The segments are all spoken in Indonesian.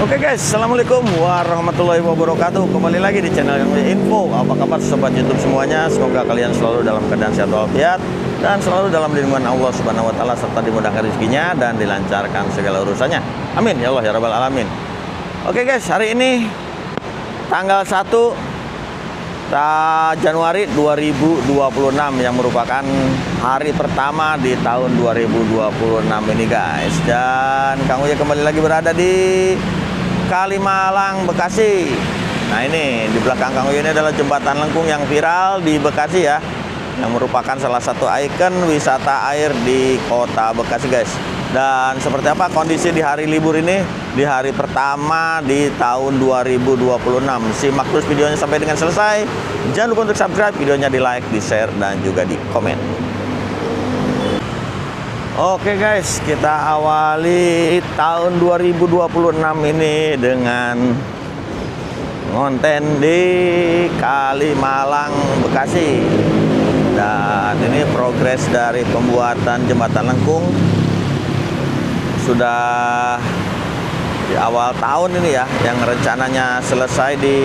Oke guys, assalamualaikum warahmatullahi wabarakatuh. Kembali lagi di channel yang info. Apa kabar sobat YouTube semuanya? Semoga kalian selalu dalam keadaan sehat walafiat dan selalu dalam lindungan Allah Subhanahu wa taala, serta dimudahkan rezekinya dan dilancarkan segala urusannya. Amin ya Allah ya rabbal alamin. Oke guys, hari ini tanggal 1 Januari 2026 yang merupakan hari pertama di tahun 2026 ini guys. Dan Kang Uya kembali lagi berada di Kalimalang, Bekasi. Nah ini di belakang Kang Uya ini adalah jembatan lengkung yang viral di Bekasi ya, yang merupakan salah satu ikon wisata air di kota Bekasi guys. Dan seperti apa kondisi di hari libur ini, di hari pertama di tahun 2026. Simak terus videonya sampai dengan selesai. Jangan lupa untuk subscribe, videonya di like, di share, dan juga di komen. Oke guys, kita awali tahun 2026 ini dengan konten di Kalimalang, Bekasi. Dan ini progres dari pembuatan jembatan lengkung sudah di awal tahun ini ya, yang rencananya selesai di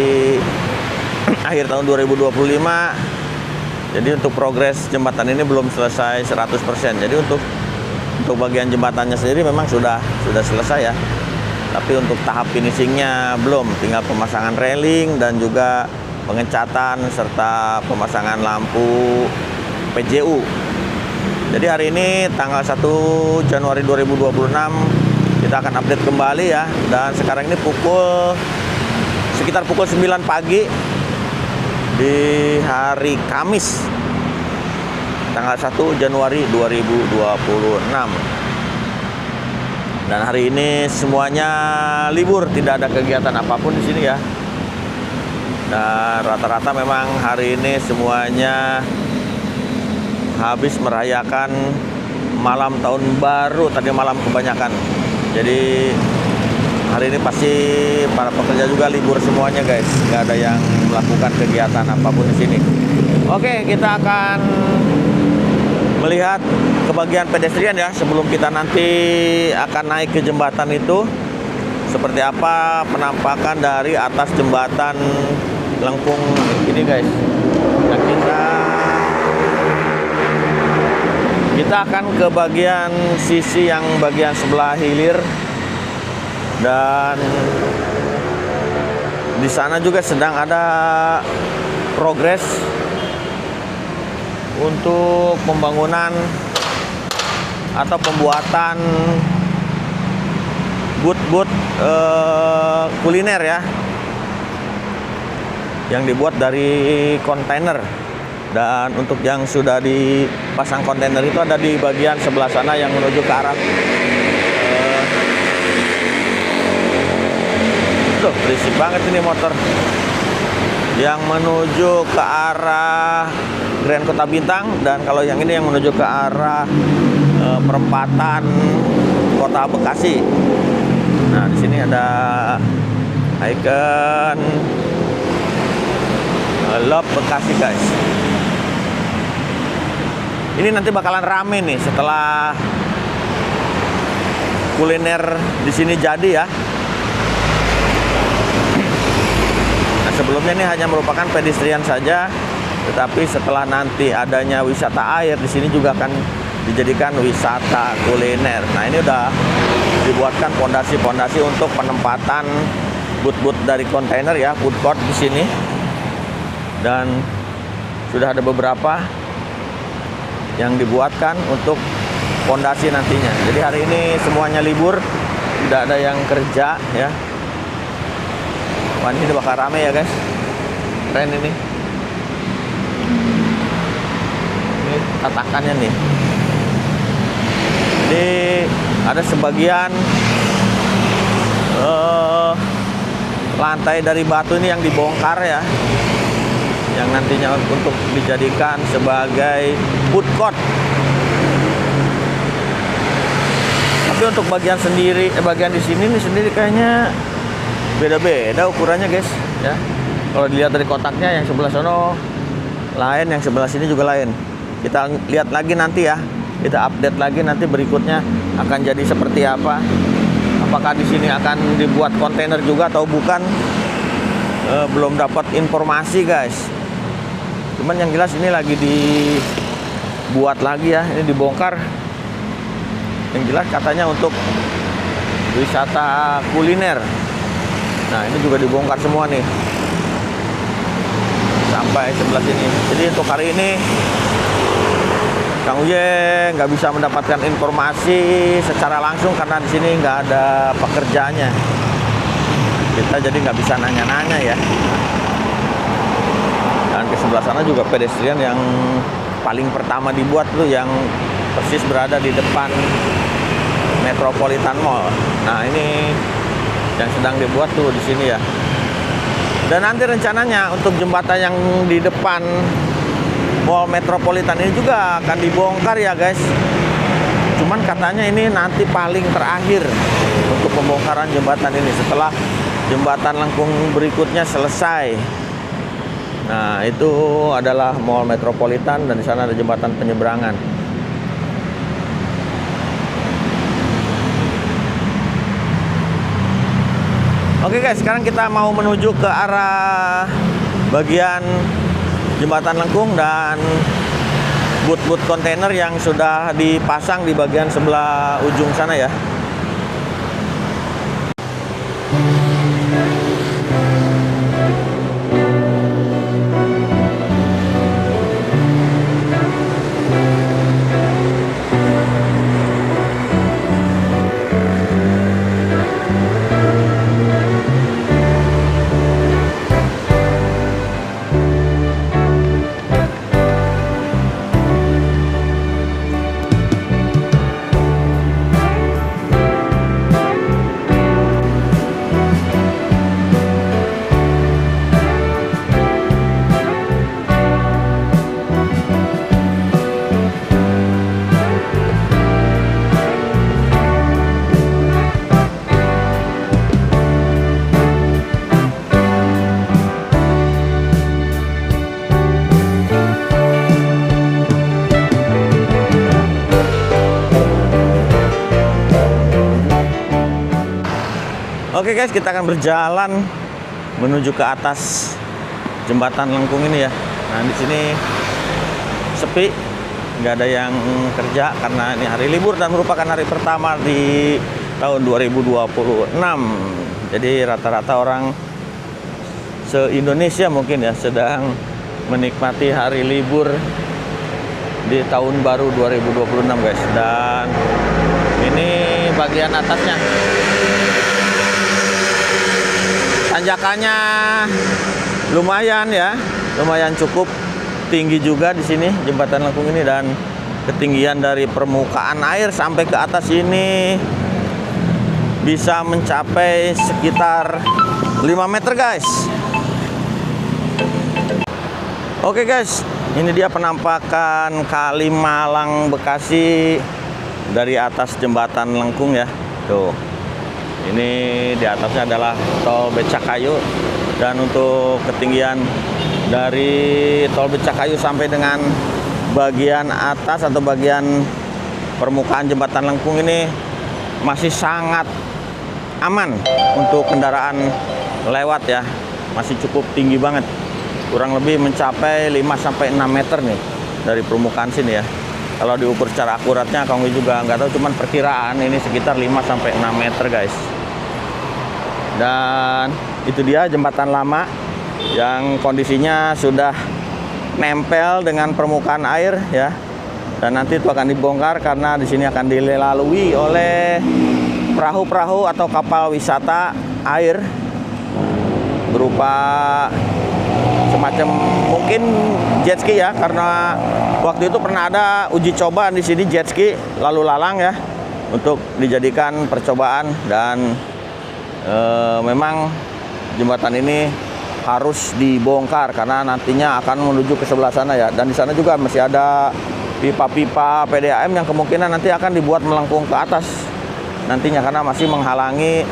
akhir tahun 2025. Jadi untuk progres jembatan ini belum selesai 100%. Jadi untuk bagian jembatannya sendiri memang sudah selesai ya, tapi untuk tahap finishingnya belum, tinggal pemasangan railing dan juga pengecatan serta pemasangan lampu PJU. Jadi hari ini tanggal 1 Januari 2026 kita akan update kembali ya. Dan sekarang ini sekitar pukul 9 pagi di hari Kamis tanggal 1 Januari 2026. Dan hari ini semuanya libur, tidak ada kegiatan apapun di sini ya. Dan rata-rata memang hari ini semuanya habis merayakan malam tahun baru tadi malam kebanyakan. Jadi hari ini pasti para pekerja juga libur semuanya guys, nggak ada yang melakukan kegiatan apapun di sini. Oke, kita akan melihat ke bagian pedestrian ya, sebelum kita nanti akan naik ke jembatan itu. Seperti apa penampakan dari atas jembatan lengkung ini guys. Nah, kita akan ke bagian sisi yang bagian sebelah hilir, dan di sana juga sedang ada progres untuk pembangunan atau pembuatan booth kuliner ya, yang dibuat dari kontainer. Dan untuk yang sudah dipasang kontainer itu ada di bagian sebelah sana yang menuju ke arah tuh, berisik banget ini motor yang menuju ke arah Grand Kota Bintang. Dan kalau yang ini yang menuju ke arah perempatan Kota Bekasi. Nah, di sini ada ikon Love Bekasi guys. Ini nanti bakalan rame nih setelah kuliner di sini jadi ya. Nah, sebelumnya ini hanya merupakan pedestrian saja, tetapi setelah nanti adanya wisata air di sini juga akan dijadikan wisata kuliner. Nah, ini udah dibuatkan pondasi-pondasi untuk penempatan booth-booth dari kontainer ya, food court di sini. Dan sudah ada beberapa yang dibuatkan untuk pondasi nantinya. Jadi hari ini semuanya libur, tidak ada yang kerja ya. Wah, ini bakal rame ya guys. Keren ini. Ini tatakannya nih. Jadi ada sebagian lantai dari batu ini yang dibongkar ya, yang nantinya untuk dijadikan sebagai food court. Tapi untuk bagian bagian di sini nih sendiri kayaknya beda-beda ukurannya guys ya. Kalau dilihat dari kotaknya, yang sebelah sono lain, yang sebelah sini juga lain. Kita lihat lagi nanti ya, kita update lagi nanti berikutnya akan jadi seperti apa. apakah di sini akan dibuat kontainer juga atau bukan, belum dapat informasi guys. Cuman yang jelas ini lagi dibuat lagi ya, ini dibongkar. Yang jelas katanya untuk wisata kuliner. Nah ini juga dibongkar semua nih sampai sebelah sini. Jadi untuk hari ini Kang Uye nggak bisa mendapatkan informasi secara langsung karena di sini nggak ada pekerjaannya. Kita jadi nggak bisa nanya-nanya ya. Dan ke sebelah sana juga pedestrian yang paling pertama dibuat tuh yang persis berada di depan Metropolitan Mall. Nah ini yang sedang dibuat tuh di sini ya. Dan nanti rencananya untuk jembatan yang di depan Mall Metropolitan ini juga akan dibongkar ya guys. Cuman katanya ini nanti paling terakhir untuk pembongkaran jembatan ini setelah jembatan lengkung berikutnya selesai. Nah itu adalah Mall Metropolitan dan di sana ada jembatan penyeberangan. Oke guys, sekarang kita mau menuju ke arah bagian jembatan lengkung dan boot-boot kontainer yang sudah dipasang di bagian sebelah ujung sana ya. Oke guys, kita akan berjalan menuju ke atas jembatan lengkung ini ya. Nah di sini sepi, nggak ada yang kerja karena ini hari libur dan merupakan hari pertama di tahun 2026. Jadi rata-rata orang se-Indonesia mungkin ya sedang menikmati hari libur di tahun baru 2026 guys. Dan ini bagian atasnya. Tanjakannya lumayan ya, lumayan cukup tinggi juga di sini jembatan lengkung ini, dan ketinggian dari permukaan air sampai ke atas ini bisa mencapai sekitar 5 meter guys. Oke guys, ini dia penampakan Kalimalang Bekasi dari atas jembatan lengkung ya. Tuh. Ini di atasnya adalah tol Becakayu, dan untuk ketinggian dari tol Becakayu sampai dengan bagian atas atau bagian permukaan jembatan lengkung ini masih sangat aman untuk kendaraan lewat ya. Masih cukup tinggi banget. Kurang lebih mencapai 5-6 meter nih dari permukaan sini ya. Kalau diukur secara akuratnya kami juga nggak tahu, cuman perkiraan ini sekitar 5-6 meter guys. Dan itu dia jembatan lama yang kondisinya sudah nempel dengan permukaan air ya. Dan nanti itu akan dibongkar karena di sini akan dilalui oleh perahu-perahu atau kapal wisata air berupa semacam mungkin jet ski ya, karena waktu itu pernah ada uji coba di sini jet ski lalu lalang ya untuk dijadikan percobaan. Dan memang jembatan ini harus dibongkar karena nantinya akan menuju ke sebelah sana ya. Dan di sana juga masih ada pipa-pipa PDAM yang kemungkinan nanti akan dibuat melengkung ke atas nantinya karena masih menghalangi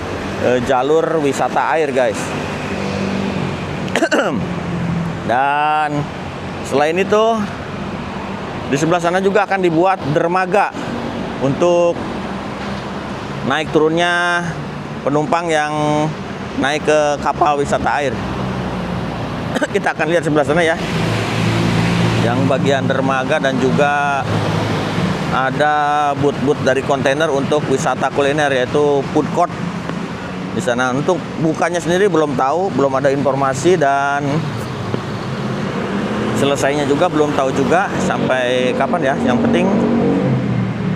jalur wisata air guys. Dan selain itu di sebelah sana juga akan dibuat dermaga untuk naik turunnya penumpang yang naik ke kapal wisata air. Kita akan lihat sebelah sana ya, yang bagian dermaga, dan juga ada booth-booth dari kontainer untuk wisata kuliner, yaitu food court di sana. Untuk bukanya sendiri belum tahu, belum ada informasi, dan selesainya juga belum tahu juga sampai kapan ya. Yang penting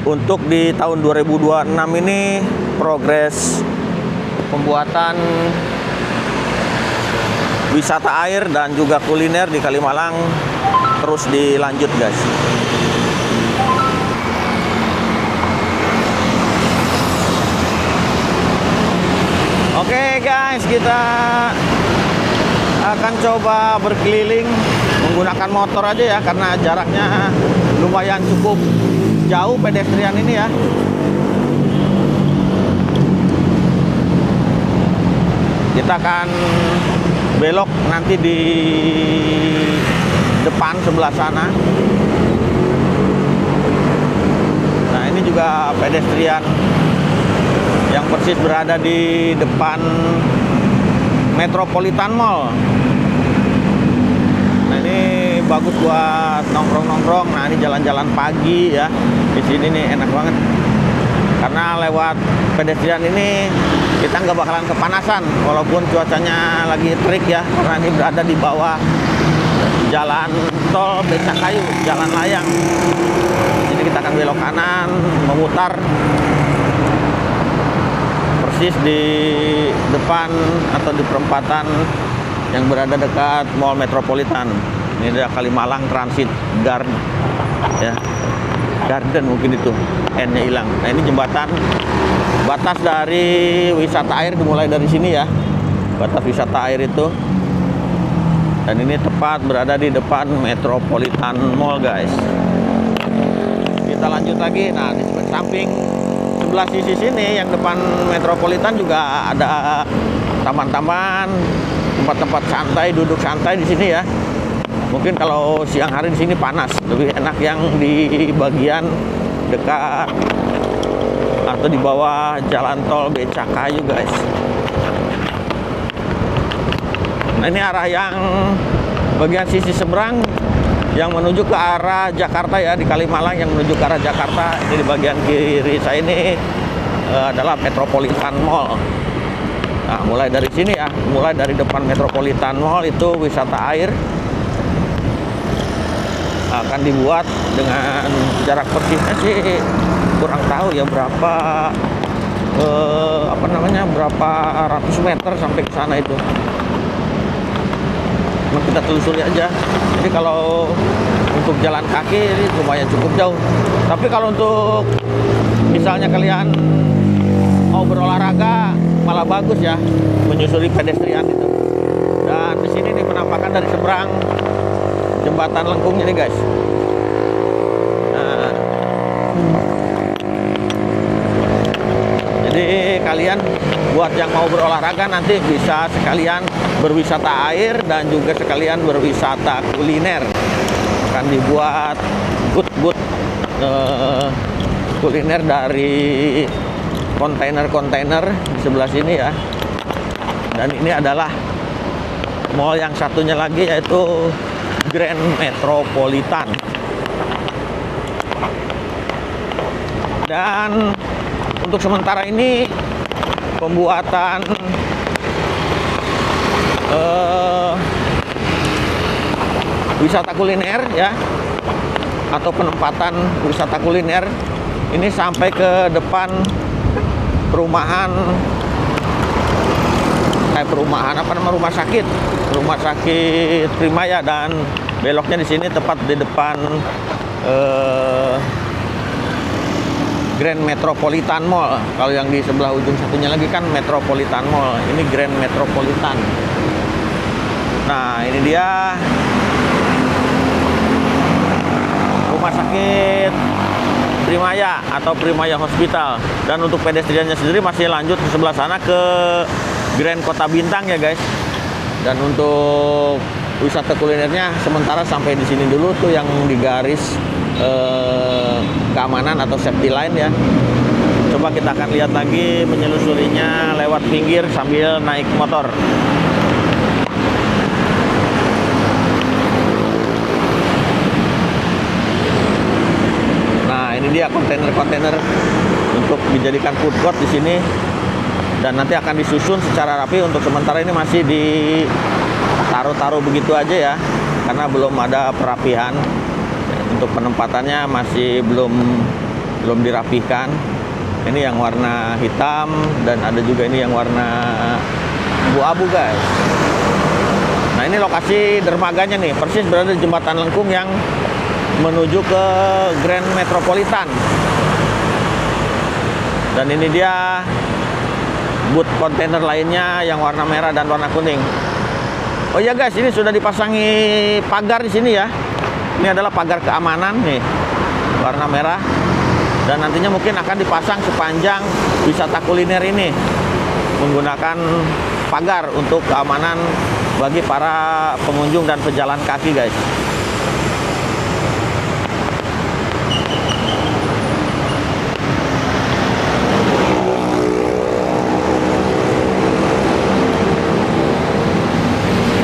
untuk di tahun 2026 ini progres pembuatan wisata air dan juga kuliner di Kalimalang terus dilanjut, guys. Oke guys, kita akan coba berkeliling menggunakan motor aja ya, karena jaraknya lumayan cukup jauh pedestrian ini ya. Kita akan belok nanti di depan sebelah sana. Nah, ini juga pedestrian yang persis berada di depan Metropolitan Mall. Nah, ini bagus buat nongkrong-nongkrong. Nah, ini jalan-jalan pagi ya. Di sini nih enak banget. Karena lewat pedestrian ini kita nggak bakalan kepanasan walaupun cuacanya lagi terik ya, karena ini berada di bawah jalan tol Becakayu, jalan layang. Jadi kita akan belok kanan, memutar persis di depan atau di perempatan yang berada dekat Mall Metropolitan. Ini ada Kalimalang Transit Garden ya. Garden mungkin itu, N-nya hilang. Nah, ini jembatan batas dari wisata air dimulai dari sini ya. Batas wisata air itu. Dan ini tepat berada di depan Metropolitan Mall, guys. Kita lanjut lagi. Nah, di samping sebelah sisi sini yang depan Metropolitan juga ada taman-taman, tempat-tempat santai, duduk santai di sini ya. Mungkin kalau siang hari di sini panas, lebih enak yang di bagian dekat atau di bawah jalan tol Becakayu, guys. Nah, ini arah yang bagian sisi seberang yang menuju ke arah Jakarta ya, di Kalimalang yang menuju ke arah Jakarta. Ini di bagian kiri saya ini adalah Metropolitan Mall. Nah, mulai dari sini ya, mulai dari depan Metropolitan Mall itu wisata air akan dibuat dengan jarak persisnya sih kurang tahu ya berapa berapa ratus meter sampai ke sana itu. Nah, kita telusuri aja. Jadi kalau untuk jalan kaki ini lumayan cukup jauh. Tapi kalau untuk misalnya kalian mau berolahraga malah bagus ya menyusuri pedestrian itu. Dan di sini nih penampakan dari seberang jembatan lengkungnya nih, guys. Nah, jadi kalian buat yang mau berolahraga nanti bisa sekalian berwisata air dan juga sekalian berwisata kuliner. Akan dibuat booth-booth kuliner dari kontainer-kontainer di sebelah sini ya. Dan ini adalah mall yang satunya lagi, yaitu Grand Metropolitan. Dan untuk sementara ini pembuatan wisata kuliner ya, atau penempatan wisata kuliner ini sampai ke depan perumahan rumah sakit Primaya, dan beloknya di sini tepat di depan Grand Metropolitan Mall. Kalau yang di sebelah ujung satunya lagi kan Metropolitan Mall, ini Grand Metropolitan. Nah, ini dia rumah sakit Primaya atau Primaya Hospital. Dan untuk pedestriannya sendiri masih lanjut ke sebelah sana ke Grand Kota Bintang ya, guys. Dan untuk wisata kulinernya sementara sampai di sini dulu tuh yang di garis keamanan atau safety line ya. coba kita akan lihat lagi menyelusurinya lewat pinggir sambil naik motor. Nah, ini dia kontainer-kontainer untuk dijadikan food court di sini, dan nanti akan disusun secara rapi. Untuk sementara ini masih ditaruh-taruh begitu aja ya, karena belum ada perapihan. Untuk penempatannya masih belum dirapihkan. Ini yang warna hitam dan ada juga ini yang warna abu-abu guys. Nah, ini lokasi dermaganya nih, persis berada di Jembatan Lengkung yang menuju ke Grand Metropolitan. Dan ini dia booth kontainer lainnya yang warna merah dan warna kuning. Oh iya guys, ini sudah dipasangi pagar di sini ya. Ini adalah pagar keamanan nih, warna merah. Dan nantinya mungkin akan dipasang sepanjang wisata kuliner ini, menggunakan pagar untuk keamanan bagi para pengunjung dan pejalan kaki guys.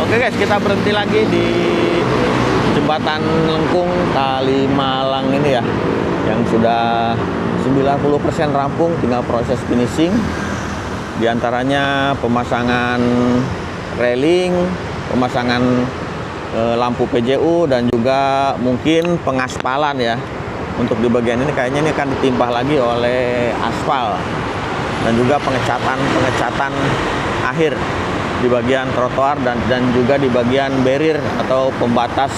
Oke guys, kita berhenti lagi di Jembatan Lengkung Kalimalang ini ya, yang sudah 90% rampung, tinggal proses finishing. Di antaranya pemasangan railing, pemasangan lampu PJU, dan juga mungkin pengaspalan ya. Untuk di bagian ini kayaknya ini akan ditimpah lagi oleh aspal, dan juga pengecatan akhir di bagian trotoar dan juga di bagian barrier atau pembatas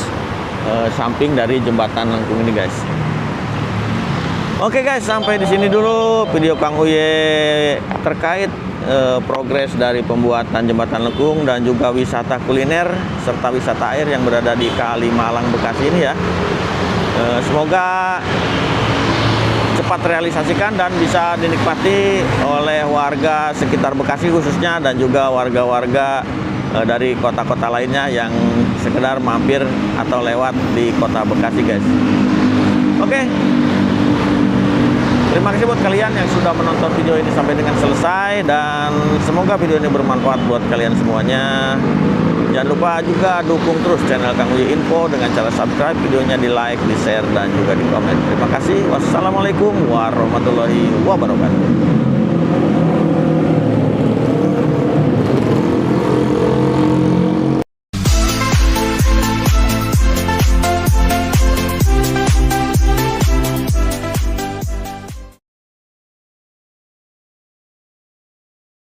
samping dari Jembatan Lengkung ini guys. Oke guys, sampai di sini dulu video Kang Uye terkait progres dari pembuatan Jembatan Lengkung dan juga wisata kuliner serta wisata air yang berada di Kalimalang Bekasi ini ya. Semoga cepat terrealisasikan dan bisa dinikmati oleh warga sekitar Bekasi khususnya, dan juga warga-warga dari kota-kota lainnya yang sekedar mampir atau lewat di kota Bekasi guys. Oke. Terima kasih buat kalian yang sudah menonton video ini sampai dengan selesai, dan semoga video ini bermanfaat buat kalian semuanya. Jangan lupa juga dukung terus channel Kang Uye Info dengan cara subscribe, videonya di like, di share, dan juga di komen. Terima kasih. Wassalamualaikum warahmatullahi wabarakatuh.